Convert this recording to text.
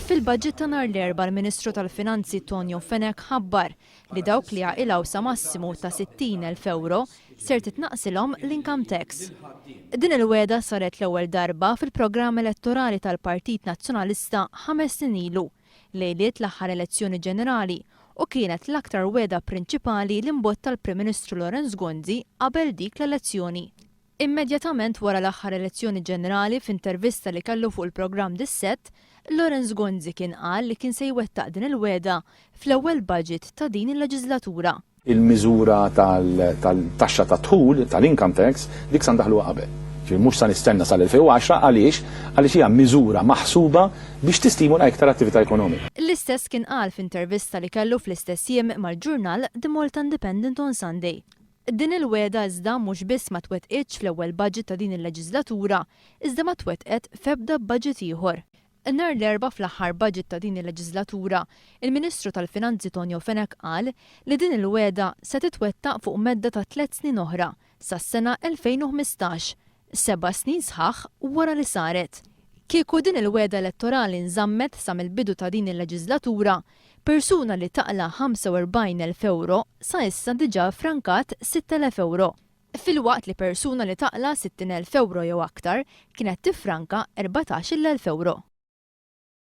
Fil-budget ta' nhar l-erba' l-Ministru tal-Finanzi Tonio Fenek ħabbar li dawk li jaqilgħu sa massimu ta' 60,000 euro ser titnaqsilhom l-income tax. Din il-weda saret l-ewwel darba fil-programm elettorali tal-Partit Nazzjonalista 5 snin ilu lejliet l-aħħar elezzjoni ġenerali u kienet l-aktar weda prinċipali li mbotta tal-Prim Ministru Lorenz Gonzi qabel dik l-elezzjoni. Immedjatament wara l-aħħar elezzjoni ġenerali f'intervista li kellu fuq il-programm dis-sett, Lorenz Gonzi kien qal li kien se jwettaq din il-weda fl-ewwel budget ta' din il-leġislatura. Il-miżura tal-taxxa ta' dħul tal-income tax dik sa ndaħluha qabel. Mhux sa nistenna sal-2010 għaliex hija miżura maħsuba biex tistimula iktar attività ekonomika. L-istess kien qal f'intervista li kellu fl-istess jiem mal-ġurnal The Malta Independent on Sunday. Din il-weda iżda mhux biss ma twettqitx fl-ewwel budget ta' din il-leġislatura, iżda ma twettqet f'ebda budget ieħor. Nhar l-erba' fl-aħħar budget ta' din il-leġislatura, il-Ministru tal-Finanzi Tonio Fenek qal li din il-weda se titwettaq fuq medda ta' 3 snin oħra, sas-sena 2015, 7 snin sħaħ wara li saret. Kieku din il-weda elettorali nżammet sa mill-bidu ta' din il-leġislatura, persuna li taqla 45,000 euro sa issa diġà frankat 6,000 euro. Fil-waqt li persuna li taqla 60,000 euro jew aktar kienet tifranka 14,000 euro.